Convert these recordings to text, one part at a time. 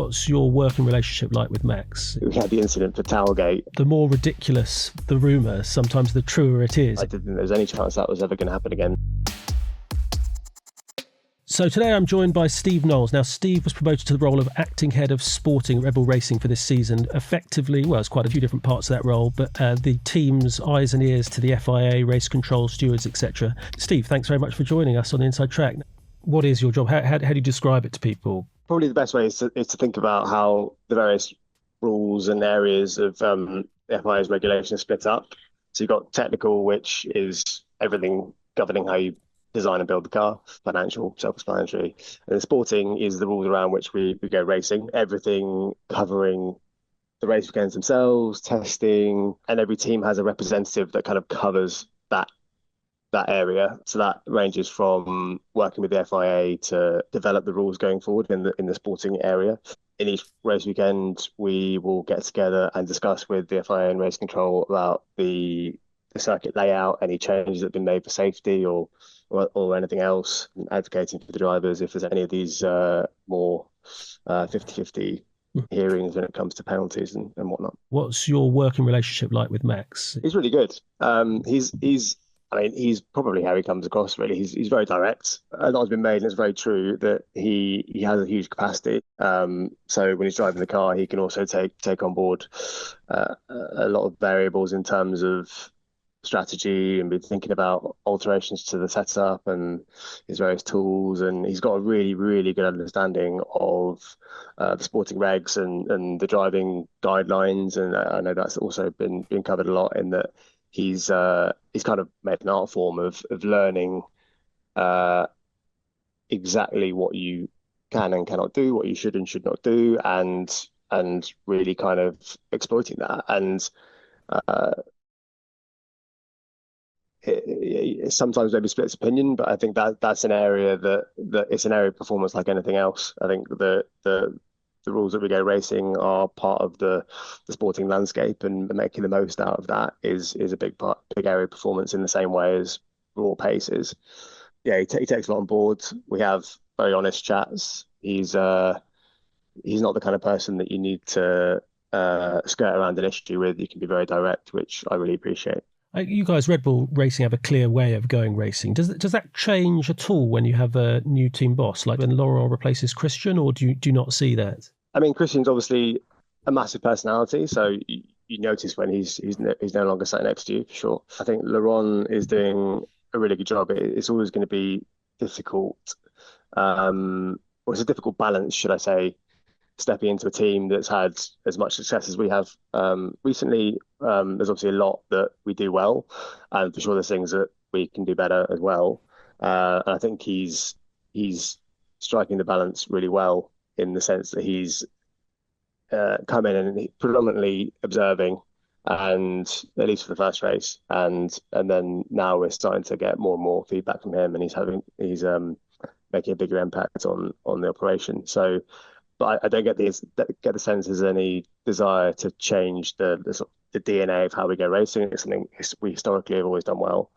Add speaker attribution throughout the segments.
Speaker 1: What's your working relationship like with Max?
Speaker 2: We had the incident for Tailgate.
Speaker 1: The more ridiculous the rumour, sometimes the truer it is.
Speaker 2: I didn't think there was any chance that was ever going to happen again.
Speaker 1: So today I'm joined by Steve Knowles. Now, Steve was promoted to the role of acting head of sporting at Red Bull Racing for this season. Effectively, well, it's quite a few different parts of that role, but the team's eyes and ears to the FIA, race control, stewards, etc. Steve, thanks very much for joining us on the Inside Track. What is your job? How do you describe it to people?
Speaker 2: Probably the best way is to think about how the various rules and areas of the FIA's regulation are split up. So you've got technical, which is everything governing how you design and build the car, financial, self-explanatory. And the sporting is the rules around which we go racing, everything covering the race weekends themselves, testing, and every team has a representative that kind of covers that area. So that ranges from working with the FIA to develop the rules going forward in the sporting area. In each race weekend, we will get together and discuss with the FIA and race control about the circuit layout, any changes that have been made for safety or anything else, advocating for the drivers if there's any of these more 50-50 hearings when it comes to penalties and whatnot.
Speaker 1: What's your working relationship like with Max?
Speaker 2: He's really good. He's probably how he comes across, really. He's very direct. A lot has been made, and it's very true that he has a huge capacity. So when he's driving the car, he can also take on board a lot of variables in terms of strategy and be thinking about alterations to the setup and his various tools. And he's got a really, really good understanding of the sporting regs and the driving guidelines. And I know that's also been covered a lot in that he's kind of made an art form of learning exactly what you can and cannot do, what you should and should not do, and really kind of exploiting that. And it sometimes maybe splits opinion, but I think that's an area that it's an area of performance like anything else. I think the rules that we go racing are part of the sporting landscape, and making the most out of that is a big area of performance in the same way as raw pace is. Yeah, he takes a lot on board. We have very honest chats. He's not the kind of person that you need to skirt around an issue with. You can be very direct, which I really appreciate.
Speaker 1: You guys, Red Bull Racing, have a clear way of going racing. Does that change at all when you have a new team boss, like when Laurent replaces Christian, or do you not see that?
Speaker 2: I mean, Christian's obviously a massive personality, so you notice when he's no longer sat next to you, for sure. I think Laurent is doing a really good job. It's always going to be difficult, or it's a difficult balance, should I say, stepping into a team that's had as much success as we have recently. There's obviously a lot that we do well, and for sure there's things that we can do better as well. And I think he's striking the balance really well, in the sense that he's come in and predominantly observing, and at least for the first race, and then now we're starting to get more and more feedback from him, and he's making a bigger impact on the operation. So, but I don't get the sense there's any desire to change the DNA of how we go racing. It's something we historically have always done well.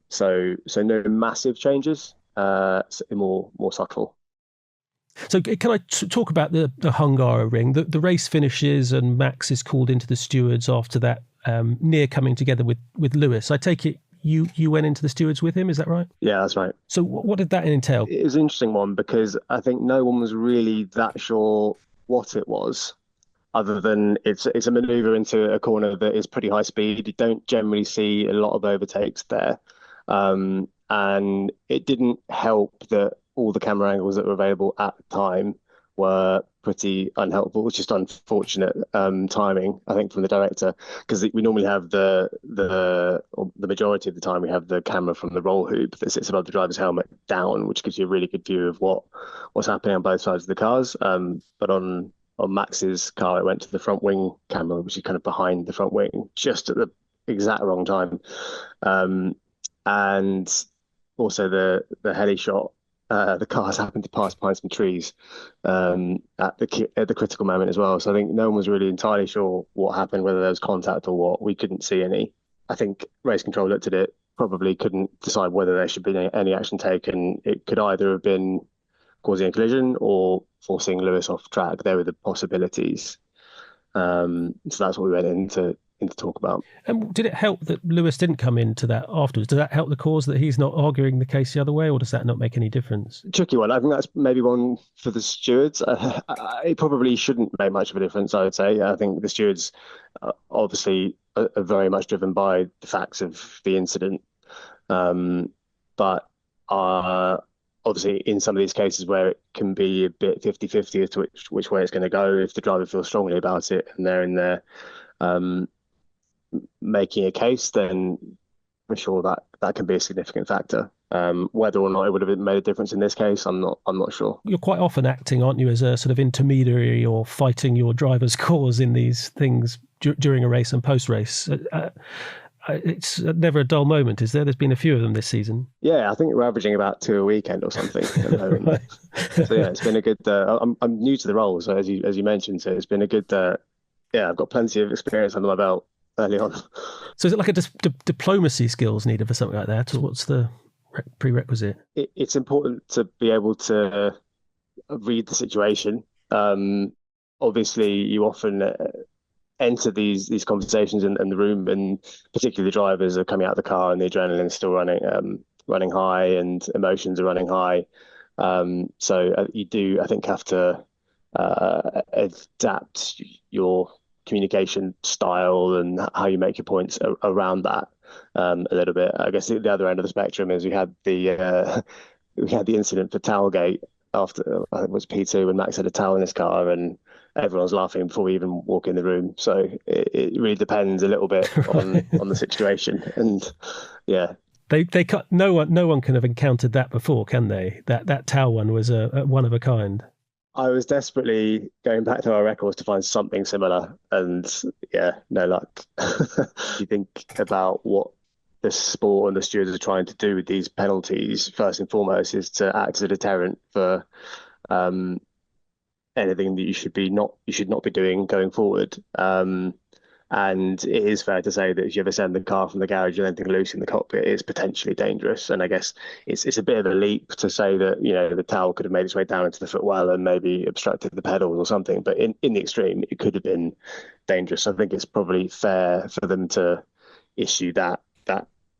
Speaker 2: So no massive changes, more subtle.
Speaker 1: So can I talk about the Hungaroring? The race finishes and Max is called into the stewards after that, near coming together with Lewis. I take it you went into the stewards with him, is that right? Yeah,
Speaker 2: that's right.
Speaker 1: So what did that entail?
Speaker 2: It was an interesting one, because I think no one was really that sure what it was, other than it's a manoeuvre into a corner that is pretty high speed. You don't generally see a lot of overtakes there. And it didn't help that all the camera angles that were available at the time were pretty unhelpful. It's just unfortunate timing, I think, from the director, because we normally have the majority of the time we have the camera from the roll hoop that sits above the driver's helmet down, which gives you a really good view of what's happening on both sides of the cars. But on Max's car, it went to the front wing camera, which is kind of behind the front wing, just at the exact wrong time. And also the heli shot. The cars happened to pass behind some trees at the critical moment as well. So I think no one was really entirely sure what happened, whether there was contact or what. We couldn't see any. I think race control looked at it, probably couldn't decide whether there should be any action taken. It could either have been causing a collision or forcing Lewis off track. They were the possibilities. So that's what we went into talk about.
Speaker 1: And did it help that Lewis didn't come into that afterwards? Does that help the cause that he's not arguing the case the other way, or does that not make any difference?
Speaker 2: Tricky one. I think that's maybe one for the stewards. It probably shouldn't make much of a difference, I would say. I think the stewards obviously are very much driven by the facts of the incident. But obviously in some of these cases where it can be a bit 50-50 as to which way it's going to go, if the driver feels strongly about it and they're in there making a case, then for sure that can be a significant factor. Whether or not it would have made a difference in this case, I'm not sure.
Speaker 1: You're quite often acting, aren't you, as a sort of intermediary or fighting your driver's cause in these things during a race and post-race. It's never a dull moment, is there? There's been a few of them this season.
Speaker 2: Yeah, I think we're averaging about 2 a weekend or something at the moment. Right. So yeah, it's been a good. I'm new to the role, so as you mentioned, so it's been a good. I've got plenty of experience under my belt early on.
Speaker 1: So is it like a diplomacy skills needed for something like that, or what's the prerequisite?
Speaker 2: It's important to be able to read the situation. Obviously, you often enter these conversations in the room, and particularly the drivers are coming out of the car and the adrenaline is still running high and emotions are running high. So you do, I think, have to adapt your communication style and how you make your points around that a little bit. I guess the other end of the spectrum is we had the incident for Tailgate after I think it was P2 when Max had a towel in his car and everyone's laughing before we even walk in the room. So it really depends a little bit on the situation. And yeah,
Speaker 1: they cut. No one can have encountered that before, can they? That towel one was a one of a kind.
Speaker 2: I was desperately going back to our records to find something similar, and yeah, no luck. You think about what the sport and the stewards are trying to do with these penalties, first and foremost, is to act as a deterrent for anything that you should not be doing going forward. And it is fair to say that if you ever send the car from the garage and anything loose in the cockpit, it's potentially dangerous. And I guess it's a bit of a leap to say that, the towel could have made its way down into the footwell and maybe obstructed the pedals or something. But in the extreme, it could have been dangerous. I think it's probably fair for them to issue that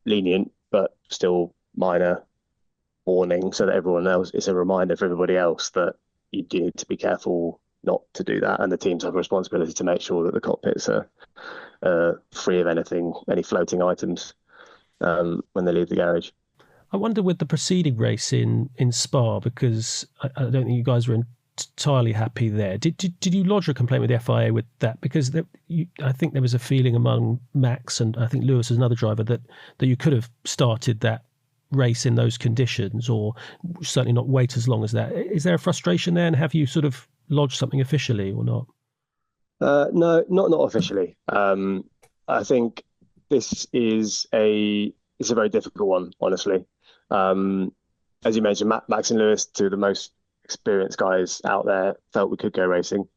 Speaker 2: lenient but still minor warning so that everyone else, it's a reminder for everybody else that you do need to be careful not to do that, and the teams have a responsibility to make sure that the cockpits are free of any floating items when they leave the garage.
Speaker 1: I wonder with the preceding race in Spa, because I don't think you guys were entirely happy there. Did you lodge a complaint with the FIA with that? Because I think there was a feeling among Max and I think Lewis as another driver that you could have started that race in those conditions, or certainly not wait as long as that. Is there a frustration there, and have you sort of lodged something officially or not?
Speaker 2: No, not officially. I think this is it's a very difficult one, honestly. As you mentioned, Max and Lewis, two of the most experienced guys out there, felt we could go racing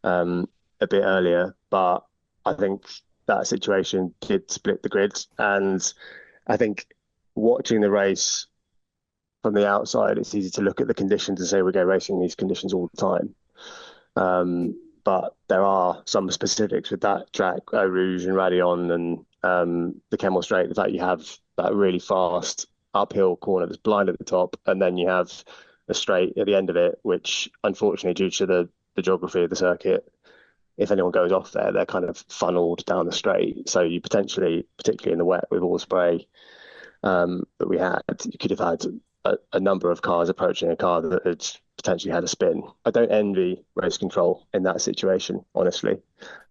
Speaker 2: a bit earlier, but I think that situation did split the grids, and I think watching the race from the outside, it's easy to look at the conditions and say we go racing in these conditions all the time. But there are some specifics with that track, Eau Rouge and Raidillon and the Kemmel Straight. The fact you have that really fast uphill corner that's blind at the top, and then you have a straight at the end of it, which unfortunately, due to the geography of the circuit, if anyone goes off there, they're kind of funneled down the straight. So you potentially, particularly in the wet with all the spray that we had, you could have had a number of cars approaching a car that had potentially had a spin. I don't envy race control in that situation, honestly.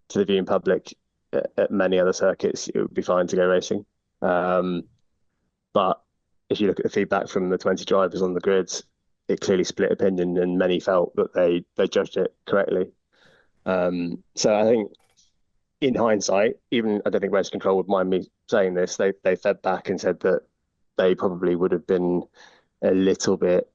Speaker 2: To the viewing public, at many other circuits, it would be fine to go racing. But if you look at the feedback from the 20 drivers on the grids, it clearly split opinion, and many felt that they judged it correctly. So I think in hindsight, even I don't think race control would mind me saying this, they fed back and said that they probably would have been a little bit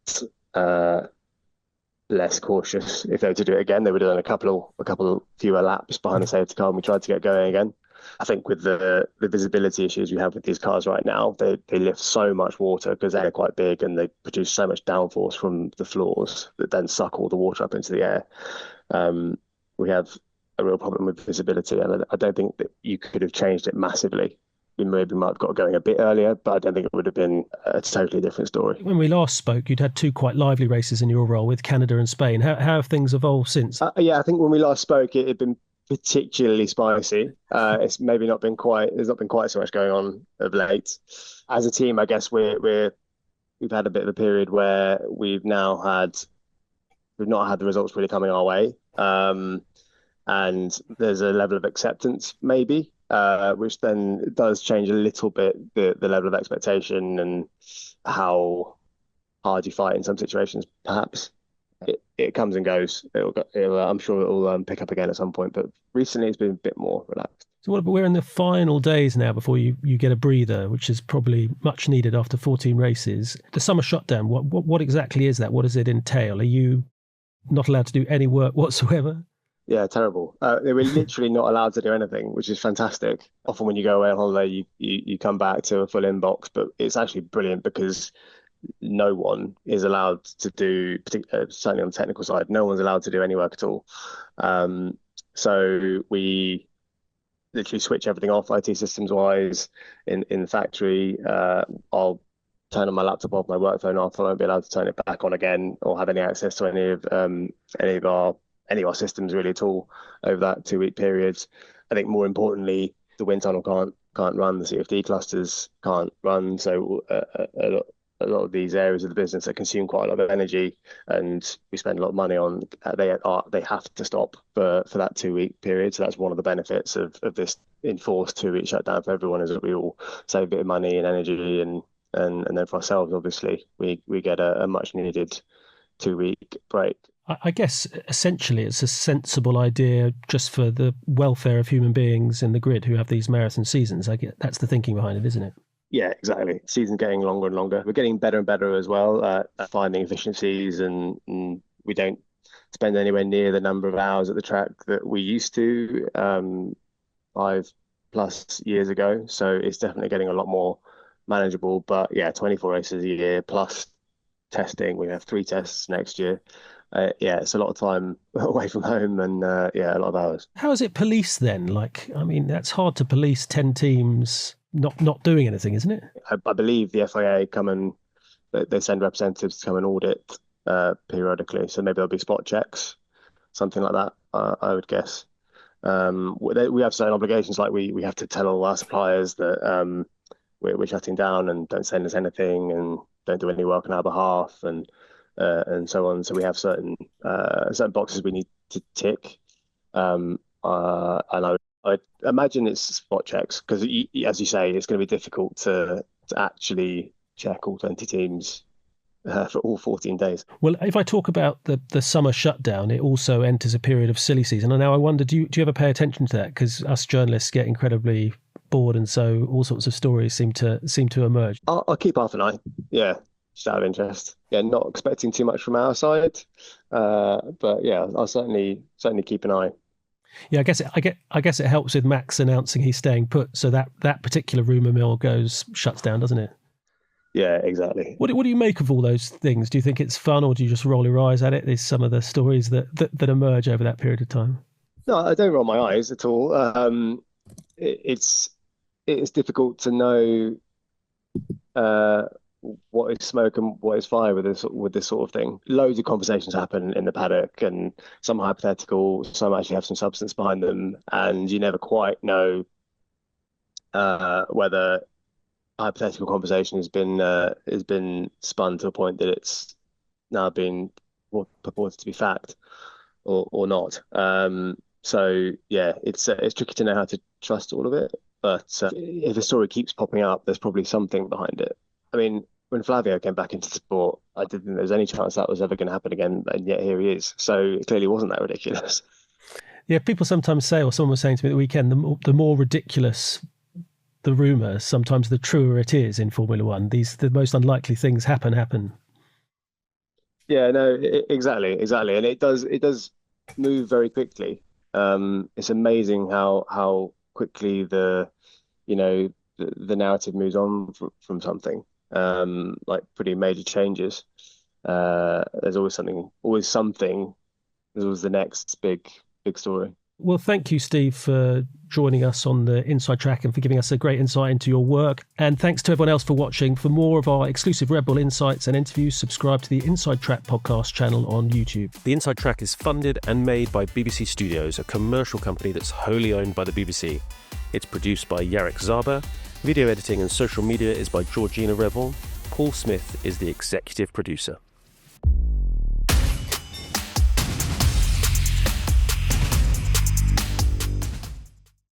Speaker 2: less cautious if they were to do it again. They would have done a couple fewer laps behind the safety car, and we tried to get going again. I think with the visibility issues we have with these cars right now, they lift so much water because they're quite big and they produce so much downforce from the floors that then suck all the water up into the air. We have a real problem with visibility, and I don't think that you could have changed it massively. We maybe might have got going a bit earlier, but I don't think it would have been a totally different story.
Speaker 1: When we last spoke, you'd had two quite lively races in your role with Canada and Spain. How have things evolved since?
Speaker 2: Yeah, I think when we last spoke, it had been particularly spicy. It's maybe not been quite. There's not been quite so much going on of late. As a team, I guess we've had a bit of a period where we've not had the results really coming our way, and there's a level of acceptance maybe, which then does change a little bit the level of expectation and how hard you fight in some situations. Perhaps it comes and goes. I'm sure it'll pick up again at some point, but recently it's been a bit more relaxed.
Speaker 1: So we're in the final days now before you get a breather, which is probably much needed after 14 races. The summer shutdown, what exactly is that? What does it entail? Are you not allowed to do any work whatsoever?
Speaker 2: Yeah, terrible. They were literally not allowed to do anything, which is fantastic. Often when you go away on holiday, you come back to a full inbox, but it's actually brilliant because no one is allowed to do, certainly on the technical side, no one's allowed to do any work at all. So we literally switch everything off IT systems wise in the factory. I'll turn on my laptop off, my work phone off. I won't be allowed to turn it back on again or have any access to any of our systems really at all over that 2 week period. I think more importantly, the wind tunnel can't run, the CFD clusters can't run. So a lot of these areas of the business that consume quite a lot of energy and we spend a lot of money on, they have to stop for that 2 week period. So that's one of the benefits of this enforced 2 week shutdown for everyone, is that we all save a bit of money and energy, and then for ourselves, obviously, we get a much needed 2 week break.
Speaker 1: I guess essentially it's a sensible idea just for the welfare of human beings in the grid who have these marathon seasons. I get that's the thinking behind it, isn't it?
Speaker 2: Yeah, exactly. Season's getting longer and longer. We're getting better and better as well at finding efficiencies, and we don't spend anywhere near the number of hours at the track that we used to 5+ years ago. So it's definitely getting a lot more manageable. But yeah, 24 races a year plus testing. We have 3 tests next year. Yeah, it's a lot of time away from home and a lot of hours.
Speaker 1: How is it policed then? That's hard to police 10 teams not doing anything, isn't it?
Speaker 2: I believe the FIA they send representatives to come and audit periodically. So maybe there'll be spot checks, something like that, I would guess. We have certain obligations, like we have to tell all our suppliers that we're shutting down and don't send us anything and don't do any work on our behalf and so on. So we have certain boxes we need to tick, and I imagine it's spot checks because, as you say, it's going to be difficult to actually check all 20 teams for all 14 days.
Speaker 1: Well, if I talk about the summer shutdown, it also enters a period of silly season. And now I wonder, do you ever pay attention to that? Because us journalists get incredibly bored, and so all sorts of stories seem to emerge.
Speaker 2: I'll keep half an eye. Yeah. Just out of interest. Yeah, not expecting too much from our side, but yeah, I'll certainly keep an eye.
Speaker 1: Yeah, I guess it helps with Max announcing he's staying put, so that particular rumour mill shuts down, doesn't it?
Speaker 2: Yeah, exactly.
Speaker 1: What do you make of all those things? Do you think it's fun, or do you just roll your eyes at it? There's some of the stories that emerge over that period of time.
Speaker 2: No, I don't roll my eyes at all. It's difficult to know what is smoke and what is fire with this sort of thing. Loads of conversations happen in the paddock, and some are hypothetical, some actually have some substance behind them, and you never quite know whether a hypothetical conversation has been spun to a point that it's now been purported to be fact or not. So yeah, it's tricky to know how to trust all of it. But if a story keeps popping up, there's probably something behind it. I mean, when Flavio came back into the sport, I didn't think there was any chance that was ever going to happen again, and yet here he is. So it clearly wasn't that ridiculous.
Speaker 1: Yeah, people sometimes say, or someone was saying to me at the weekend, the more ridiculous the rumour, sometimes the truer it is in Formula One. The most unlikely things happen.
Speaker 2: Yeah, no, exactly, and it does move very quickly. It's amazing how quickly the narrative moves on from something, like pretty major changes. There's always something. There's always the next big story.
Speaker 1: Well, thank you, Steve, for joining us on the Inside Track and for giving us a great insight into your work. And thanks to everyone else for watching. For more of our exclusive Red Bull insights and interviews, subscribe to the Inside Track podcast channel on YouTube.
Speaker 3: The Inside Track is funded and made by BBC Studios, a commercial company that's wholly owned by the BBC. It's produced by Yarek Zaba. Video editing and social media is by Georgina Revel. Paul Smith is the executive producer.